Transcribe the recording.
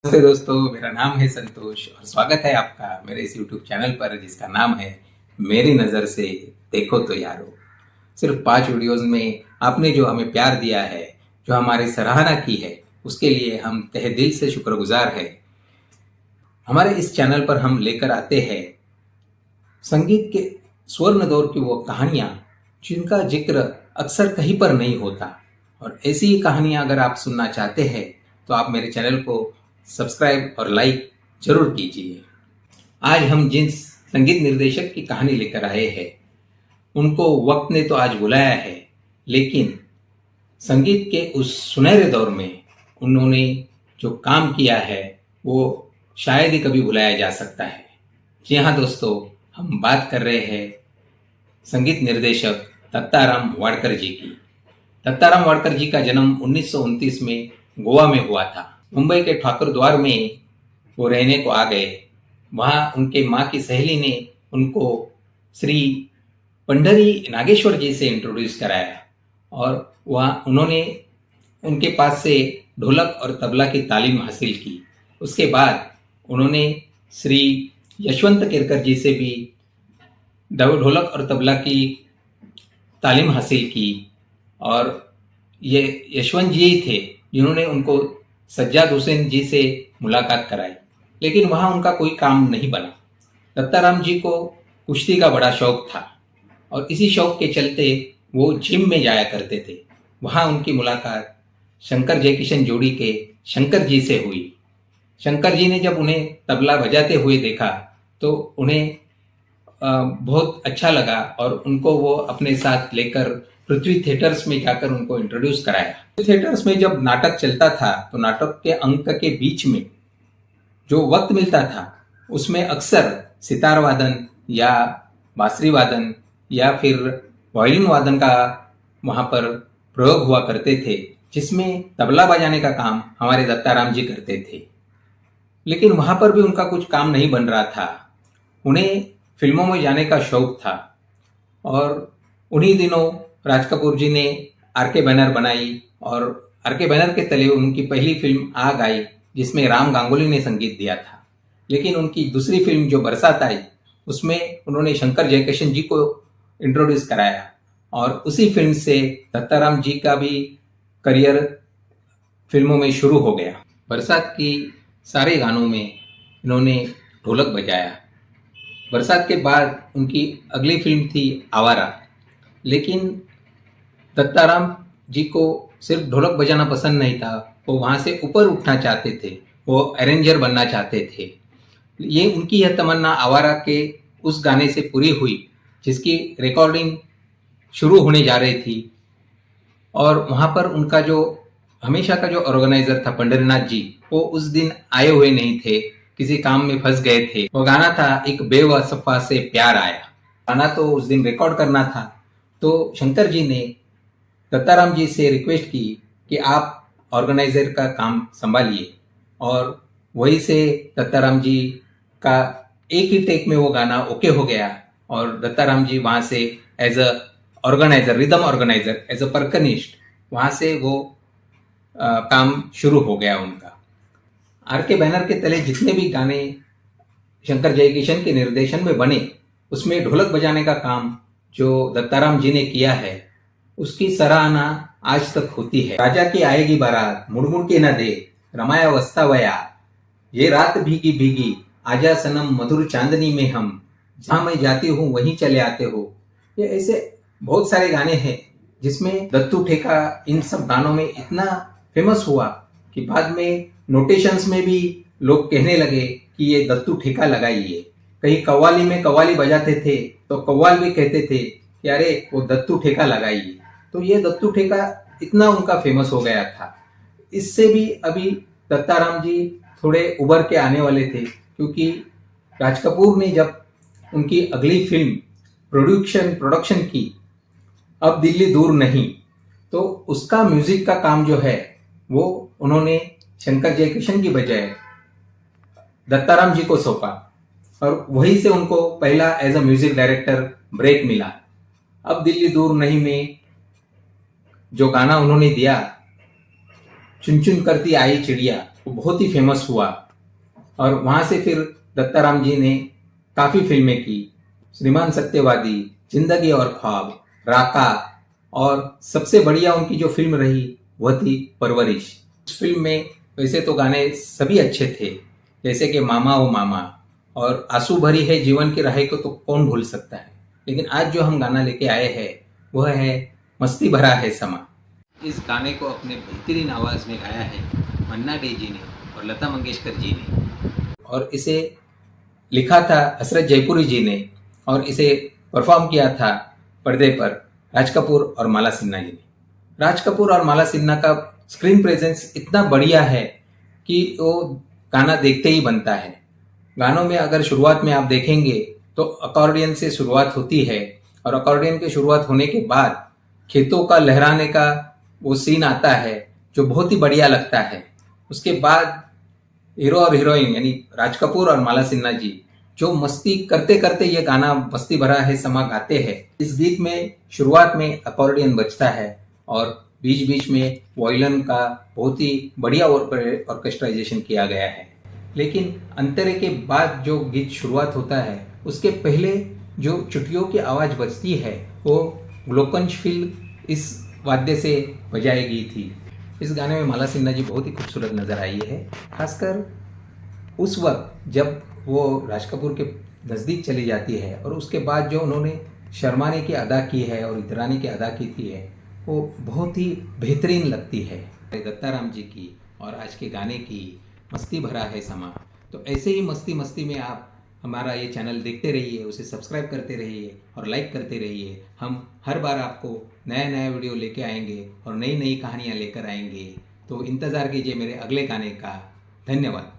नमस्ते दोस्तों, मेरा नाम है संतोष और स्वागत है आपका मेरे इस YouTube चैनल पर जिसका नाम है मेरी नज़र से देखो तो यारो। सिर्फ 5 वीडियोस में आपने जो हमें प्यार दिया है, जो हमारी सराहना की है, उसके लिए हम तहे दिल से शुक्रगुजार हैं। हमारे इस चैनल पर हम लेकर आते हैं संगीत के स्वर्ण दौर की वो कहानियाँ जिनका जिक्र अक्सर कहीं पर नहीं होता, और ऐसी ही कहानियाँ अगर आप सुनना चाहते हैं तो आप मेरे चैनल को सब्सक्राइब और लाइक जरूर कीजिए। आज हम जिस संगीत निर्देशक की कहानी लेकर आए हैं, उनको वक्त ने तो आज बुलाया है, लेकिन संगीत के उस सुनहरे दौर में उन्होंने जो काम किया है वो शायद ही कभी बुलाया जा सकता है। जी हाँ दोस्तों, हम बात कर रहे हैं संगीत निर्देशक दत्ताराम वाडकर जी की। दत्ताराम वाडकर जी का जन्म 1929 में गोवा में हुआ था। मुंबई के ठाकुर द्वार में वो रहने को आ गए। वहाँ उनके माँ की सहेली ने उनको श्री पंडरी नागेश्वर जी से इंट्रोड्यूस कराया, और वहाँ उन्होंने उनके पास से ढोलक और तबला की तालीम हासिल की। उसके बाद उन्होंने श्री यशवंत केरकर जी से भी ढोलक और तबला की तालीम हासिल की, और ये यशवंत जी थे जिन्होंने उनको सज्जाद हुसैन जी से मुलाकात कराई, लेकिन वहाँ उनका कोई काम नहीं बना। दत्ताराम जी को कुश्ती का बड़ा शौक था, और इसी शौक के चलते वो जिम में जाया करते थे। वहाँ उनकी मुलाकात शंकर जयकिशन जोड़ी के शंकर जी से हुई। शंकर जी ने जब उन्हें तबला बजाते हुए देखा तो उन्हें बहुत अच्छा लगा, और उनको वो अपने साथ लेकर पृथ्वी थिएटर्स में जाकर उनको इंट्रोड्यूस कराया। थिएटर्स में जब नाटक चलता था तो नाटक के अंक के बीच में जो वक्त मिलता था उसमें अक्सर सितार वादन या बांसुरी वादन या फिर वायलिन वादन का वहाँ पर प्रयोग हुआ करते थे, जिसमें तबला बजाने का काम हमारे दत्ताराम जी करते थे। लेकिन वहाँ पर भी उनका कुछ काम नहीं बन रहा था। उन्हें फिल्मों में जाने का शौक था, और उन्हीं दिनों राज कपूर जी ने आर के बैनर बनाई, और आर के बैनर के तले उनकी पहली फिल्म आग आई, जिसमें राम गांगुली ने संगीत दिया था। लेकिन उनकी दूसरी फिल्म जो बरसात आई, उसमें उन्होंने शंकर जयकिशन जी को इंट्रोड्यूस कराया, और उसी फिल्म से दत्ताराम जी का भी करियर फिल्मों में शुरू हो गया। बरसात की सारे गानों में इन्होंने ढोलक बजाया। बरसात के बाद उनकी अगली फिल्म थी आवारा, लेकिन दत्ताराम जी को सिर्फ ढोलक बजाना पसंद नहीं था, वो वहाँ से ऊपर उठना चाहते थे, वो अरेंजर बनना चाहते थे। ये उनकी यह तमन्ना आवारा के उस गाने से पूरी हुई जिसकी रिकॉर्डिंग शुरू होने जा रही थी, और वहाँ पर उनका जो हमेशा का जो ऑर्गेनाइजर था पंडरीनाथ जी, वो उस दिन आए हुए नहीं थे, किसी काम में फंस गए थे। वो गाना था एक बेवफा से प्यार आया। गाना तो उस दिन रिकॉर्ड करना था, तो शंकर जी ने दत्ताराम जी से रिक्वेस्ट की कि आप ऑर्गेनाइजर का काम संभालिए, और वही से दत्ताराम जी का एक ही टेक में वो गाना ओके हो गया, और दत्ताराम जी वहाँ से as a organizer, rhythm organizer, as a percussionist, वहाँ से वो काम शुरू हो गया उनका। आर के बैनर के तले जितने भी गाने शंकर जयकिशन के निर्देशन में बने, उसमें ढोलक बजाने का काम जो दत्ताराम जी ने किया है, उसकी सराहना आज तक होती है। राजा की आएगी बारात, मुड़ मुड़ के न दे, रमाया वस्ता वया, ये रात भीगी भीगी, आजा सनम, मधुर चांदनी में हम, जहां मैं जाती हूँ वहीं चले आते हो। ये ऐसे बहुत सारे गाने हैं जिसमें दत्तू ठेका इन सब गानों में इतना फेमस हुआ कि बाद में नोटेशंस में भी लोग कहने लगे कि ये दत्तू ठेका लगाइए। कहीं कव्वाली में कव्वाली बजाते थे तो कव्वाल भी कहते थे कि अरे वो दत्तू ठेका लगाइए। तो ये दत्तू ठेका इतना उनका फेमस हो गया था। इससे भी अभी दत्ताराम जी थोड़े उभर के आने वाले थे, क्योंकि राज कपूर ने जब उनकी अगली फिल्म प्रोडक्शन की अब दिल्ली दूर नहीं, तो उसका म्यूजिक का काम जो है वो उन्होंने शंकर जयकिशन की बजाय दत्ताराम जी को सौंपा, और वहीं से उनको पहला as a music director break मिला। अब दिल्ली दूर नहीं में जो गाना उन्होंने दिया, चुन चुन करती आई चिड़िया, वो बहुत ही फेमस हुआ और वहाँ से फिर दत्ताराम जी ने काफ़ी फिल्में की। श्रीमान सत्यवादी, जिंदगी और ख्वाब, राका और सबसे बढ़िया उनकी जो फिल्म रही वह थी परवरिश। उस फिल्म में वैसे तो गाने सभी अच्छे थे, जैसे कि मामा ओ मामा और आंसू भरी है जीवन की राह को तो कौन भूल सकता है। लेकिन आज जो हम गाना लेके आए हैं वह है मस्ती भरा है समा। इस गाने को अपने बेहतरीन आवाज़ में गाया है मन्ना डे जी ने और लता मंगेशकर जी ने, और इसे लिखा था हसरत जयपुरी जी ने और इसे परफॉर्म किया था पर्दे पर राज कपूर और माला सिन्हा जी ने। राज कपूर और माला सिन्हा का स्क्रीन प्रेजेंस इतना बढ़िया है कि वो गाना देखते ही बनता है। गानों में अगर शुरुआत में आप देखेंगे तो अकॉर्डियन से शुरुआत होती है और अकॉर्डियन की शुरुआत होने के बाद खेतों का लहराने का वो सीन आता है जो बहुत ही बढ़िया लगता है। उसके बाद हीरो और हीरोइन यानी राज कपूर और माला सिन्हा जी जो मस्ती करते करते ये गाना मस्ती भरा है समा गाते हैं। इस गीत में शुरुआत में अकॉर्डियन बजता है और बीच बीच में वायलिन का बहुत ही बढ़िया ऑर्केस्ट्राइजेशन किया गया है। लेकिन अंतरे के बाद जो गीत शुरुआत होता है उसके पहले जो चुटियों की आवाज़ बजती है वो ग्लोकनशफील इस वाद्य से बजाई गई थी। इस गाने में माला सिन्हा जी बहुत ही खूबसूरत नज़र आई है, खासकर उस वक्त जब वो राज कपूर के नज़दीक चली जाती है और उसके बाद जो उन्होंने शर्माने की अदा की है और इतराने की अदा की थी है वो बहुत ही बेहतरीन लगती है। दत्ताराम जी की और आज के गाने की मस्ती भरा है समा। तो ऐसे ही मस्ती मस्ती में आप हमारा ये चैनल देखते रहिए, उसे सब्सक्राइब करते रहिए और लाइक करते रहिए। हम हर बार आपको नया नया वीडियो लेके आएंगे और नई नई कहानियाँ लेकर आएंगे। तो इंतज़ार कीजिए मेरे अगले गाने का। धन्यवाद।